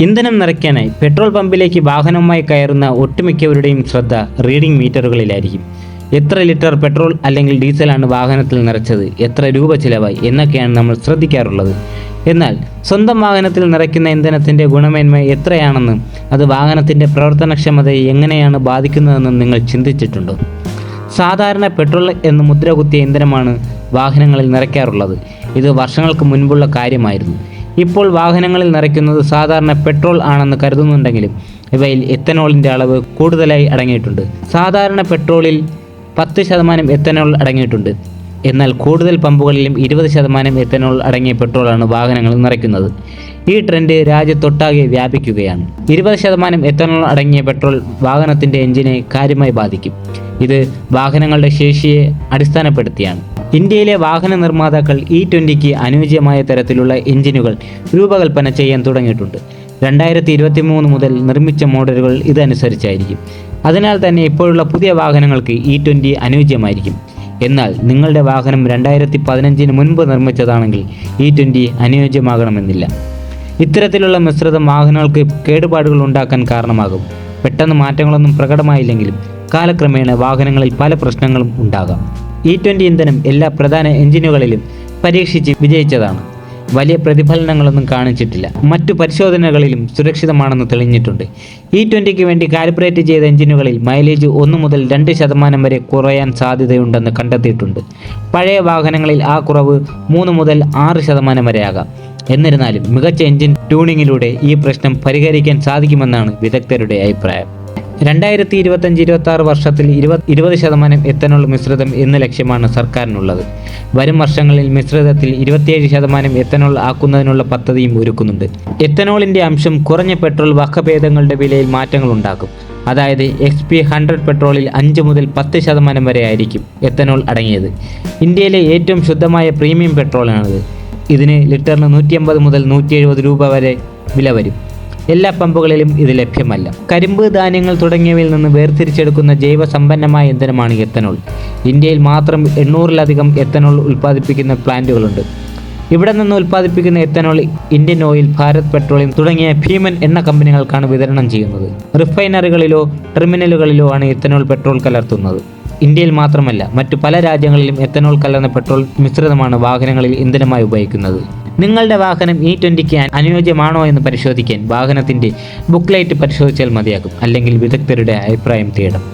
ഇന്ധനം നിറയ്ക്കാനായി പെട്രോൾ പമ്പിലേക്ക് വാഹനവുമായി കയറുന്ന ഒട്ടുമിക്കവരുടെയും ശ്രദ്ധ റീഡിംഗ് മീറ്ററുകളിലായിരിക്കും. എത്ര ലിറ്റർ പെട്രോൾ അല്ലെങ്കിൽ ഡീസലാണ് വാഹനത്തിൽ നിറച്ചത്, എത്ര രൂപ ചിലവായി എന്നൊക്കെയാണ് നമ്മൾ ശ്രദ്ധിക്കാറുള്ളത്. എന്നാൽ സ്വന്തം വാഹനത്തിൽ നിറയ്ക്കുന്ന ഇന്ധനത്തിൻ്റെ ഗുണമേന്മ എത്രയാണെന്നും അത് വാഹനത്തിൻ്റെ പ്രവർത്തനക്ഷമതയെ എങ്ങനെയാണ് ബാധിക്കുന്നതെന്നും നിങ്ങൾ ചിന്തിച്ചിട്ടുണ്ടോ? സാധാരണ പെട്രോൾ എന്ന് മുദ്ര കുത്തിയ ഇന്ധനമാണ് വാഹനങ്ങളിൽ നിറയ്ക്കാറുള്ളത്. ഇത് വർഷങ്ങൾക്ക് മുൻപുള്ള കാര്യമായിരുന്നു. ഇപ്പോൾ വാഹനങ്ങളിൽ നിറയ്ക്കുന്നത് സാധാരണ പെട്രോൾ ആണെന്ന് കരുതുന്നുണ്ടെങ്കിലും ഇവയിൽ എത്തനോളിൻ്റെ അളവ് കൂടുതലായി അടങ്ങിയിട്ടുണ്ട്. സാധാരണ പെട്രോളിൽ 10% എത്തനോൾ അടങ്ങിയിട്ടുണ്ട്. എന്നാൽ കൂടുതൽ പമ്പുകളിലും 20% എത്തനോൾ അടങ്ങിയ പെട്രോളാണ് വാഹനങ്ങളിൽ നിറയ്ക്കുന്നത്. ഈ ട്രെൻഡ് രാജ്യത്തൊട്ടാകെ വ്യാപിക്കുകയാണ്. 20% എത്തനോൾ അടങ്ങിയ പെട്രോൾ വാഹനത്തിൻ്റെ എഞ്ചിനെ കാര്യമായി ബാധിക്കും. ഇത് വാഹനങ്ങളുടെ ശേഷിയെ അടിസ്ഥാനപ്പെടുത്തിയാണ്. ഇന്ത്യയിലെ വാഹന നിർമ്മാതാക്കൾ E20ക്ക് അനുയോജ്യമായ തരത്തിലുള്ള എഞ്ചിനുകൾ രൂപകൽപ്പന ചെയ്യാൻ തുടങ്ങിയിട്ടുണ്ട്. 2023 മുതൽ നിർമ്മിച്ച മോഡലുകൾ ഇതനുസരിച്ചായിരിക്കും. അതിനാൽ തന്നെ ഇപ്പോഴുള്ള പുതിയ വാഹനങ്ങൾക്ക് E20 അനുയോജ്യമായിരിക്കും. എന്നാൽ നിങ്ങളുടെ വാഹനം 2015 മുൻപ് നിർമ്മിച്ചതാണെങ്കിൽ E20 അനുയോജ്യമാകണമെന്നില്ല. ഇത്തരത്തിലുള്ള മിശ്രിതം വാഹനങ്ങൾക്ക് കേടുപാടുകൾ ഉണ്ടാക്കാൻ കാരണമാകും. പെട്ടെന്ന് മാറ്റങ്ങളൊന്നും പ്രകടമായില്ലെങ്കിലും കാലക്രമേണ വാഹനങ്ങളിൽ പല പ്രശ്നങ്ങളും ഉണ്ടാകാം. E20 ഇന്ധനം എല്ലാ പ്രധാന എഞ്ചിനുകളിലും പരീക്ഷിച്ച് വിജയിച്ചതാണ്. വലിയ പ്രതിഫലനങ്ങളൊന്നും കാണിച്ചിട്ടില്ല. മറ്റു പരിശോധനകളിലും സുരക്ഷിതമാണെന്ന് തെളിഞ്ഞിട്ടുണ്ട്. E20ക്ക് വേണ്ടി കാലിബ്രേറ്റ് ചെയ്ത എഞ്ചിനുകളിൽ മൈലേജ് 1 മുതൽ 2% വരെ കുറയാൻ സാധ്യതയുണ്ടെന്ന് കണ്ടെത്തിയിട്ടുണ്ട്. പഴയ വാഹനങ്ങളിൽ ആ കുറവ് 3 മുതൽ 6% വരെയാകാം. എന്നിരുന്നാലും മികച്ച എഞ്ചിൻ ട്യൂണിങ്ങിലൂടെ ഈ പ്രശ്നം പരിഹരിക്കാൻ സാധിക്കുമെന്നാണ് വിദഗ്ധരുടെ അഭിപ്രായം. 2025-26 വർഷത്തിൽ 20% എത്തനോൾ മിശ്രിതം എന്ന ലക്ഷ്യമാണ് സർക്കാരിനുള്ളത്. വരും വർഷങ്ങളിൽ മിശ്രിതത്തിൽ 27% എത്തനോൾ ആക്കുന്നതിനുള്ള പദ്ധതിയും ഒരുക്കുന്നുണ്ട്. എത്തനോളിൻ്റെ അംശം കുറഞ്ഞ പെട്രോൾ വകഭേദങ്ങളുടെ വിലയിൽ മാറ്റങ്ങൾ ഉണ്ടാക്കും. അതായത് XP100 പെട്രോളിൽ 5 മുതൽ 10% വരെ ആയിരിക്കും എത്തനോൾ അടങ്ങിയത്. ഇന്ത്യയിലെ ഏറ്റവും ശുദ്ധമായ പ്രീമിയം പെട്രോളാണിത്. ഇതിന് ലിറ്ററിന് 150 മുതൽ 170 രൂപ വരെ വില വരും. എല്ലാ പമ്പുകളിലും ഇത് ലഭ്യമല്ല. കരിമ്പ്, ധാന്യങ്ങൾ തുടങ്ങിയവയിൽ നിന്ന് വേർതിരിച്ചെടുക്കുന്ന ജൈവ സമ്പന്നമായ ഇന്ധനമാണ് എത്തനോൾ. ഇന്ത്യയിൽ മാത്രം 800-ലധികം എത്തനോൾ ഉൽപ്പാദിപ്പിക്കുന്ന പ്ലാന്റുകളുണ്ട്. ഇവിടെ നിന്ന് ഉൽപ്പാദിപ്പിക്കുന്ന ethanol Indian oil, Bharat petroleum തുടങ്ങിയ ഭീമൻ എണ്ണ കമ്പനികൾക്കാണ് വിതരണം ചെയ്യുന്നത്. റിഫൈനറികളിലോ ടെർമിനലുകളിലോ ആണ് എത്തനോൾ പെട്രോൾ കലർത്തുന്നത്. ഇന്ത്യയിൽ മാത്രമല്ല, മറ്റു പല രാജ്യങ്ങളിലും എത്തനോൾ കലർന്ന പെട്രോൾ മിശ്രിതമാണ് വാഹനങ്ങളിൽ ഇന്ധനമായി ഉപയോഗിക്കുന്നത്. നിങ്ങളുടെ വാഹനം E20ക്ക് അനുയോജ്യമാണോ എന്ന് പരിശോധിക്കാൻ വാഹനത്തിൻ്റെ ബുക്ക്ലൈറ്റ് പരിശോധിച്ചാൽ മതിയാകും. അല്ലെങ്കിൽ വിദഗ്ധരുടെ അഭിപ്രായം തേടും.